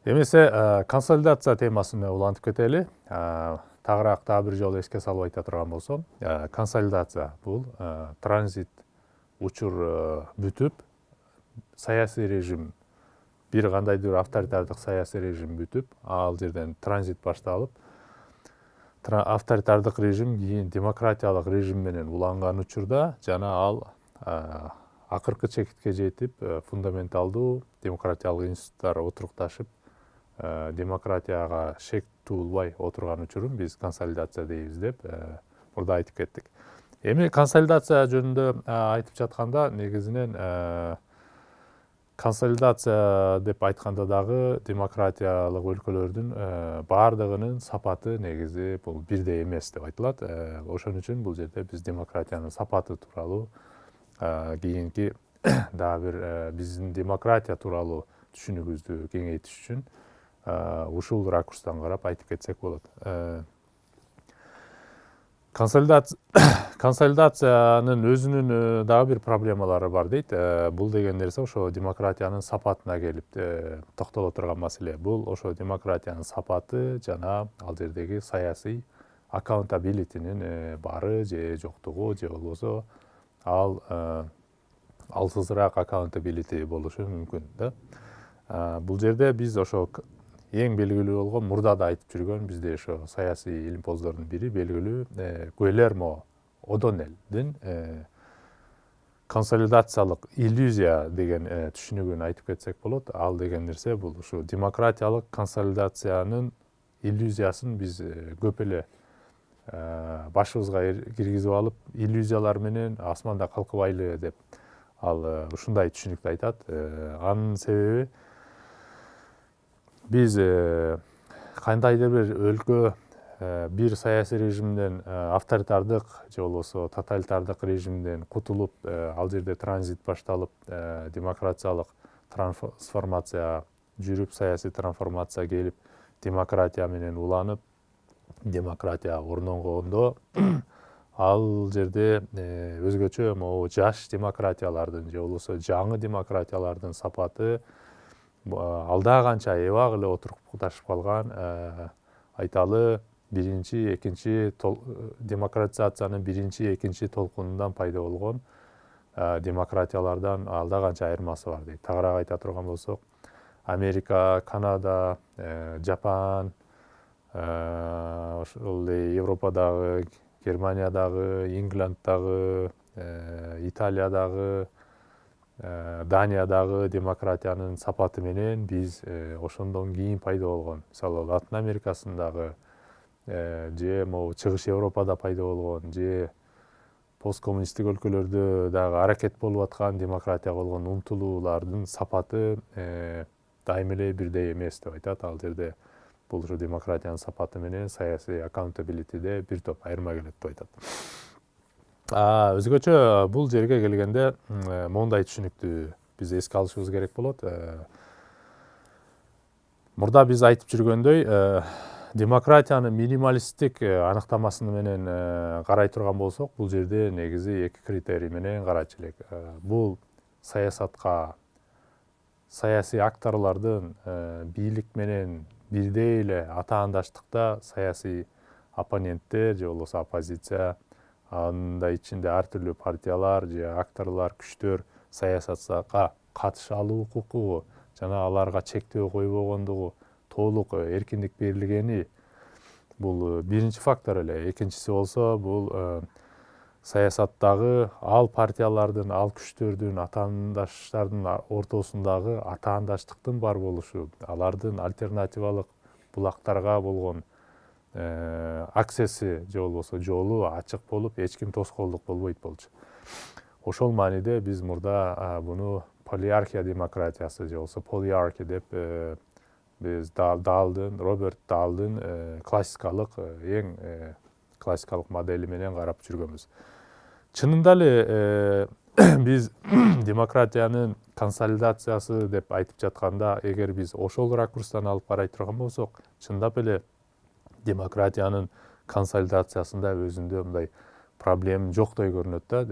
Эмесе консолидация темасына улантып кетели. Тагыраак дагы бир жолу эске салып айта турган болсом, консолидация бул транзит учур бүтүп, саясий режим бир кандайдыр авторитардык саясий режим бүтүп, ал жерден транзит башталып, авторитардык режим кийин демократиялык режим менен уланган учурда жана ал акыркы чекитке жетип, фундаменталдуу демократиялык институттар отурукташып, демократияга шек туулбай отурган учурун биз консолидация дейбиз деп мурда айтып кеттик. Эми консолидация жөнүндө айтып жатканда негизинен консолидация деп айтканда дагы демократиялык өлкөлөрдүн баардыгынын сапаты негизи бул бирдей эмес деп айтылат. Ошон үчүн бул жерде биз демократиянын сапаты тууралуу кийинки дагы бир биздин демократия тууралуу түшүнүгүбүздү кеңейтиш үчүн ушул ракурстан карап айтып кетсек болот. Консолидациянын өзүнүн дагы бир проблемалары бар дейт. Бул деген нерсе ошо демократиянын сапатына келип токтоло турган маселе. Бул ошо демократиянын сапаты жана ал жердеги саясий аккаунтабилитинин бары же жоктугу, же болбосо ал алсызыраак аккаунтабилити болушу мүмкүн да. Бул жерде биз ошо эң белгилүү болгон мурда да айтып жүргөн бизде ошо саясий илимпоздордун бири белгилүү Гуильермо О'Доннелдин консолидациялык иллюзия деген түшүнүгүн айтып кетсек болот. Ал деген нерсе бул ушу демократиялык консолидациянын иллюзиясын биз көп эле башыбызга киргизип алып, иллюзиялар менен асманда калкыбайлы деп ал ушундай түшүнүктү айтат. Анын себеби биз кандайдыр бир өлкө бир саясий режимден, авторитардык же болбосо тоталитардык режимден кутулуп, ал жерде транзит башталып, демократиялык трансформация жүрүп, саясий трансформация келип, демократия менен уланып, демократия орнонгондо ал жерде өзгөчө могу жаш демократиялардын же болбосо жаңы демократиялардын сапаты алда канча эбак эле отурукташып калган, айталы биринчи, экинчи демократизациянын биринчи, экинчи толкунундан пайда болгон демократиялардан алда канча айырмасы бар дейт. Тагыраак айта турган болсок, Америка, Канада, Жапан, ошол эле Европадагы, Германиядагы, Ингланддагы, Италиядагы, Даниядагы демократиянын сапаты менен биз ошондон кийин пайда болгон, мисалы Латын Америкасындагы же могу Чыгыш Европада пайда болгон же посткоммунисттик өлкөлөрдө дагы аракет болуп аткан демократияга болгон умтулуулардын сапаты дайыма эле бирдей эмес деп айтат. Ал жерде бул ушу демократиянын сапаты менен саясий аккаунтабилитиде бир топ айырма келет деп айтат. Өзгөчө бул жерге келгенде моундай түшүнүктү биз эске алышыбыз керек болот. Мурда биз айтып жүргөндөй, демократиянын минималисттик аныктамасы менен карай турган болсок, бул жерде негизи эки критерий менен карачу элек. Бул саясатка саясий акторлордун бийлик менен бирдей эле атаандаштыкта саясий оппоненттер же болбосо оппозиция, анда ичинде ар түрдүү партиялар же акторлор, күчтөр саясатка катыша алуу укугу жана аларга чектөө койбогондугу, толук эркиндик берилгени бул биринчи фактор эле. Экинчиси болсо бул саясаттагы ал партиялардын, ал күчтөрдүн, атаандаштардын ортосундагы атаандаштыктын бар болушу, алардын альтернативалык булактарга болгон аксесси же болбосо жолу ачык болуп, эч ким тоскоолдук болбойт болчу. Ошол мааниде биз мурда буну полиархия демократиясы же болбосо полиархи деп биз Роберт Даалдын классикалык эң классикалык модели менен карап жүргөнбүз. Чынында эле биз демократиянын консолидациясы деп айтып жатканда, эгер биз ошол ракурстан алып карай турган болсок, чындап эле демократиянын консолидациясында өзүндө мындай проблема жоктой көрүнөт да.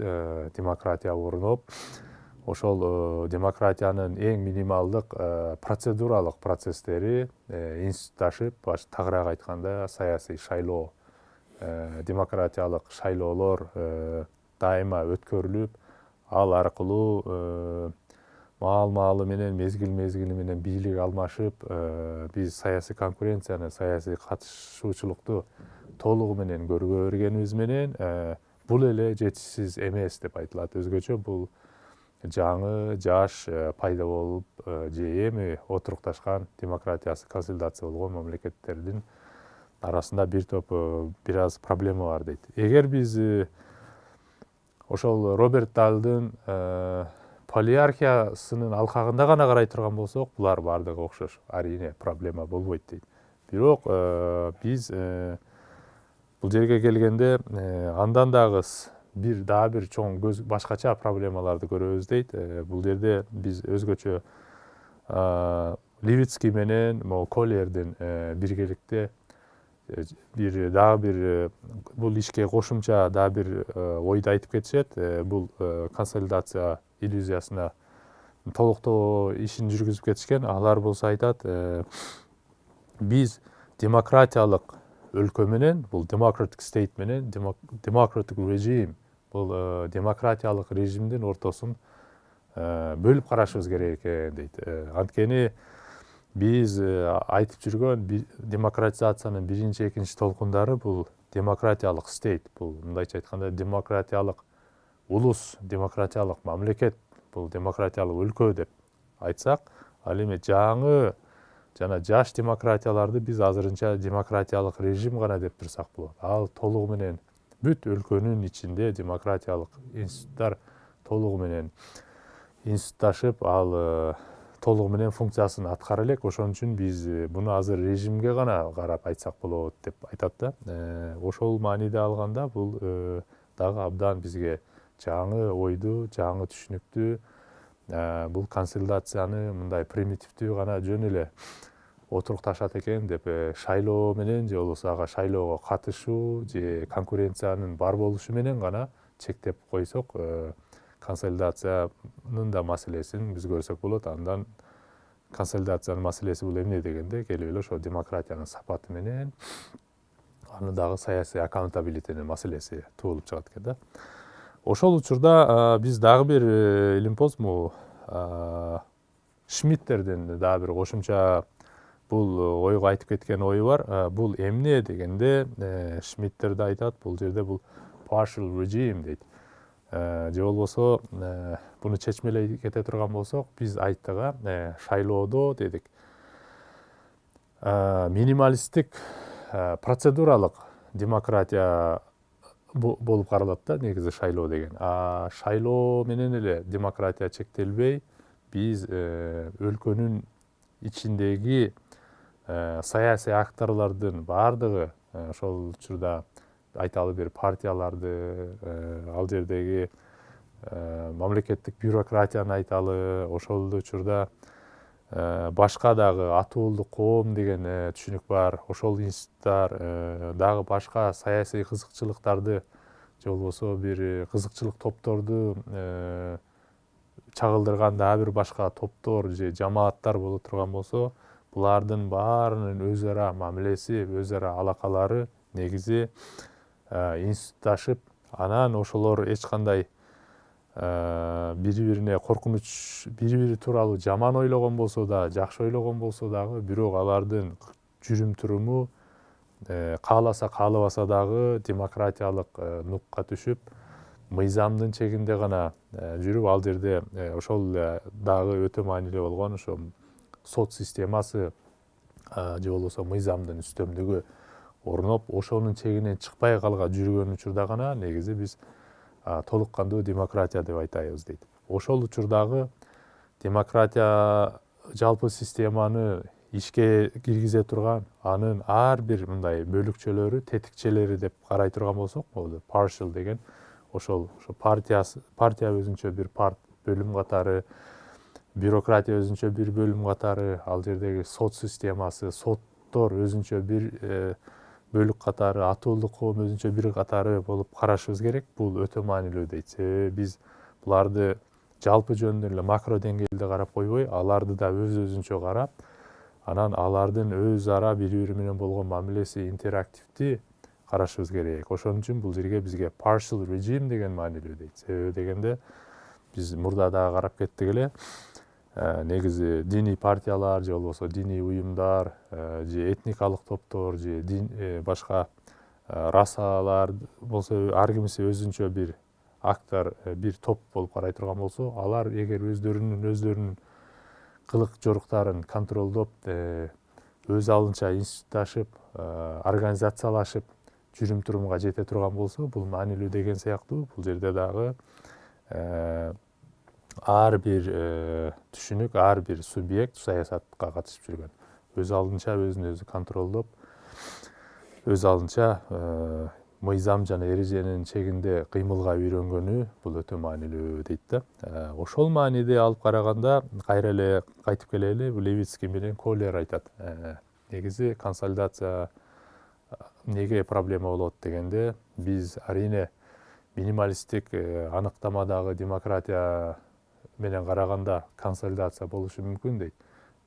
Демократия орноп, ошол демократиянын эң минималдык процедуралык процесстери институтташып, тагыраак айтканда саясий шайлоо, демократиялык шайлоолор дайыма өткөрүлүп, ал аркылуу маалы менен мезгили менен бийлик алмашып, биз саясий конкуренцияны, саясий катышуучулукту толугу менен көргө бергенибиз менен бул эле жетишсиз эмес деп айтылат. Өзгөчө бул жаңы жаш пайда болуп же эми отурукташкан демократиясы консолидация болгон мамлекеттердин арасында бир топ бир аз проблема бар дейт. Эгер биз ошол Роберт Дальдын полиархиясынын алкагында гана карай турган болсок, булар бардыгы окшош, арине проблема болбойт дейт. Бирок биз бул жерге келгенде андан дагы бир чоң башкача проблемаларды көрөбүз дейт. Бул жерде биз өзгөчө Левицкий менен Коллердин биргеликте бул ишке кошумча дагы бир ойду айтып кетишет. Бул консолидация иллюзиясына толуктоо ишин жүргүзүп кетишкен. Алар болсо айтат, биз демократиялык өлкө менен, бул democratic state менен, democratic regime, бул демократиялык режимдин ортосун бөлүп карашыбыз керек экен дейт. Анткени биз айтып жүргөн демократизациянын биринчи, экинчи толкундары бул демократиялык стейт, бул мындайча айтканда демократиялык улус, демократиялык мамлекет, бул демократиялык өлкө деп айтсак, ал эми жаңы жана жаш демократияларды биз азырынча демократиялык режим гана деп турсак болот. Ал толугу менен бүт өлкөнүн ичинде демократиялык институттар толугу менен институтташып, ал толугу менен функциясын аткара элек. Ошон үчүн биз буну азыр режимге гана карап айтсак болот деп айтат да. Ошол мааниде алганда бул дагы абдан бизге жаңы ойду, жаңы түшүнүктү, бул консолидацияны мындай примитивдүү гана жөн эле отурукташат экен деп, шайлоо менен же болбосо ага шайлоого катышуу же конкуренциянын бар болушу менен гана чектеп койсок, консолидациянын да маселесин биз көрсөк болот. Андан консолидациянын маселеси бул эмне дегенде, келип эле ошо демократиянын сапаты менен аны дагы саясий accountability'нин маселеси туулуп чыгат экен да. Ошол учурда биз дагы бир илимпоз Шмидтердин дагы бир кошумча бул ойго айтып кеткен ою бар. Бул эмне дегенде, Шмидттер да айтат, бул жерде бул partial regime дейт. Же болбосо буну чечмелей кете турган болсок, биз айттык, шайлоодо дедик, минималисттик процедуралык демократия болуп каралат да, негизи шайлоо деген. Шайлоо менен эле демократия чектелбей, биз өлкөнүн ичиндеги саясий акторлордун бардыгы, ошол учурда айталы бир партияларды, ал жердеги мамлекеттик бюрократияны айталы, ошол учурда башка дагы атуулдук коом деген түшүнүк бар. Ошол институттар дагы башка саясий кызыкчылыктарды же болбосо бир кызыкчылык топторду чагылдырган дагы бир башка топтор же жамааттар боло турган болсо, булардын баарынын өз ара мамилеси, өз ара алакалары негизи институтташып, анан ошолор эч кандай бири-бирине коркунуч, бири-бири тууралуу жаман ойлогон болсо да, жакшы ойлогон болсо дагы, бирок алардын жүрүм-туруму кааласа каалабаса дагы демократиялык нукка түшүп, мыйзамдын чегинде гана жүрүп, ал жерде ошол дагы өтө маанилүү болгон ошо сот системасы же болбосо мыйзамдын үстөмдүгү орноп, ошонун чегинен чыкпай жүргөн учурда гана негизи биз толук кандуу демократия деп айтабыз дейт. Ошол учурдагы демократия жалпы системаны ишке киргизе турган, анын ар бир мындай бөлүкчөлөрү, тетикчелери деп карай турган болсок, partial деген ошол партия өзүнчө бир бөлүм катары, бюрократия өзүнчө бир бөлүм катары, ал жердеги сот системасы, соттор өзүнчө бир бөлүк катары, атуулдук коом өзүнчө бир катары болуп карашыбыз керек. Бул өтө маанилүү дейт. Себеби биз буларды жалпы жөнүндө эле макро деңгээлде карап койбой, аларды да өзүнчө карап, анан алардын өз ара бири бири менен болгон мамилеси интерактивдүү карашыбыз керек. Ошон үчүн бул жерге бизге partial regime деген маанилүү дейт. Себеби дегенде биз мурда дагы карап кеттик эле, негизи диний партиялар же болбосо диний уюмдар, же этникалык топтор, же башка расалар болсо, ар кимиси өзүнчө бир актор, бир топ болуп карай турган болсо, алар эгер өздөрүнүн кылык жоруктарын контролдоп, өз алынча институтташып, организациялашып, жүрүм-турумга жете турган болсо, бул маанилүү деген сыяктуу. Бул жерде дагы ар бир түшүнүк, ар бир субъект саясатка катышып жүргөн. Өз алдынча өзүн өзү контролдоп, өз алдынча мыйзам жана эреженин чегинде кыймылга үйрөнгөнү бул өтө маанилүү дейт да. Ошол мааниде алып караганда кайра эле кайтып келели, Левицкий менен Коллер айтат. Негизи консолидация неге проблема болот дегенде, биз арине минималисттик аныктамадагы демократия менен караганда консолидация болушу мүмкүн дейт.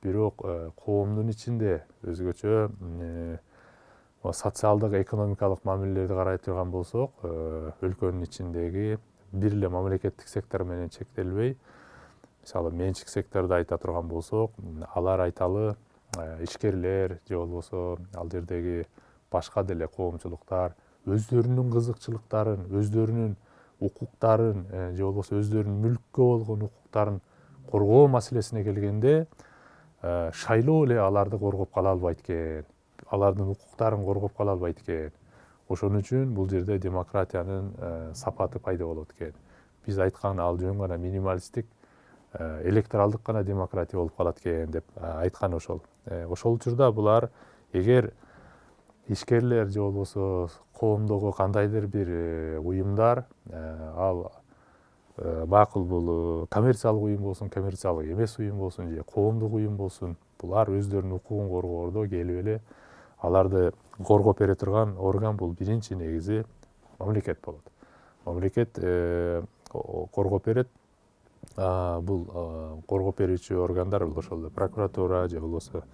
Бирок коомдун ичинде өзгөчө социалдык, экономикалык мамилелерди карай турган болсок, өлкөнүн ичиндеги бир эле мамлекеттик сектор менен чектелбей, мисалы менчик секторду айта турган болсок, алар айталы ишкерлер же болбосо ал жердеги башка деле коомчулуктар өздөрүнүн кызыкчылыктарын, өздөрүнүн укуктарын же болбосо өздөрүнүн мүлккө болгон укуктарын коргоо маселесине келгенде, шайлоо эле аларды коргоп кала албайт экен, алардын укуктарын коргоп кала албайт экен. Ошон үчүн бул жерде демократиянын сапаты пайда болот экен. Биз айткан ал жөн гана минималисттик, электоралдык гана демократия болуп калат экен деп айткан ошол. Ошол учурда булар эгер ишкерлер же болбосо коомдогу кандайдыр бир уюмдар, ал макул бул коммерциялык уюм болсун, коммерциялык эмес уюм болсун, же коомдук уюм болсун, булар өздөрүнүн укугун коргоодо келип эле аларды коргоп бере турган орган бул биринчи негизи мамлекет болот. Мамлекет коргоп берет. Бул коргоп берүүчү органдар бул ошол прокуратура же болбосо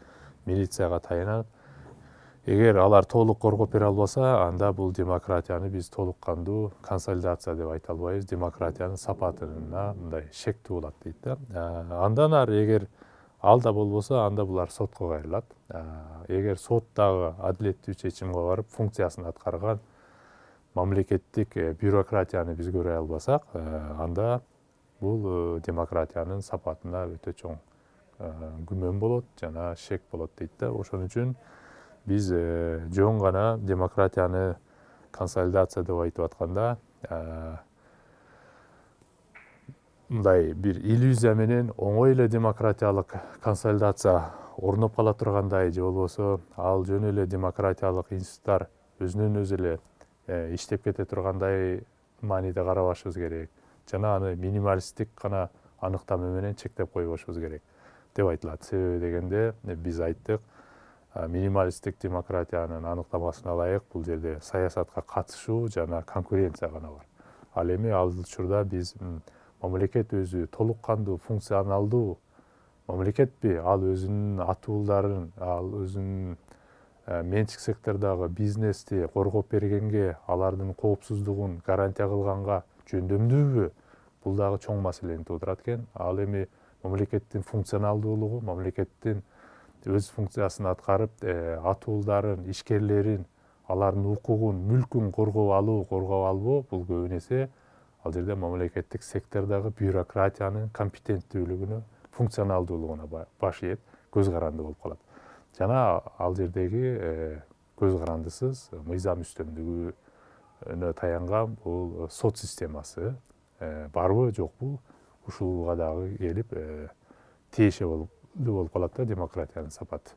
милицияга таянат. Эгер алар толук коргоп бере албаса, анда бул демократияны биз толук кандуу консолидация деп айта албайбыз. Демократиянын сапатына мындай шектүү болот дейт да. Андан ары эгер ал да болбосо, анда булар сотко кайрылат. Эгер сот дагы адилеттүү чечимге барып, функциясын аткарган мамлекеттик бюрократияны биз көрө албасак, анда бул демократиянын сапатына өтө чоң күмөн болот жана шек болот дейт да. Ошон үчүн биз жөн гана демократияны консолидация деп айтып атканда, мындай бир иллюзия менен оңой эле демократиялык консолидация орноп кала тургандай, же болбосо ал жөн эле демократиялык институттар өзүнөн өзү эле иштеп кете тургандай мааниде карабашыбыз керек. Жана аны минималисттик гана аныктама менен чектеп койбошубуз керек деп айтылат. Себеби дегенде биз айттык, минималисттик демократиянын аныктамасына ылайык бул жерде саясатка катышуу жана конкуренция гана бар. Ал эми ал учурда биз мамлекет өзү толук кандуу функционалдуу мамлекетпи, ал өзүнүн атуулдарын, ал өзүнүн менчик сектордогу бизнести коргоп бергенге, алардын коопсуздугун гарантия кылганга жөндөмдүүбү? Бул дагы чоң маселени туудурат экен. Ал эми мамлекеттин функционалдуулугу, мамлекеттин өз функциясын аткарып, атуулдарын, ишкерлерин, алардын укугун, мүлкүн коргоп алуу, коргоп албоо, бул көбүн эсе ал жерде мамлекеттик сектордогу бюрократиянын компетенттүүлүгүнө, функционалдуулугуна баш ийет, көз каранды болуп калат. Жана ал жердеги көз карандысыз мыйзам үстөмдүгүнө таянган бул сот системасы барбы, жокпу, ушуга дагы келип тиешелүү болуп калат да демократиянын сапаты.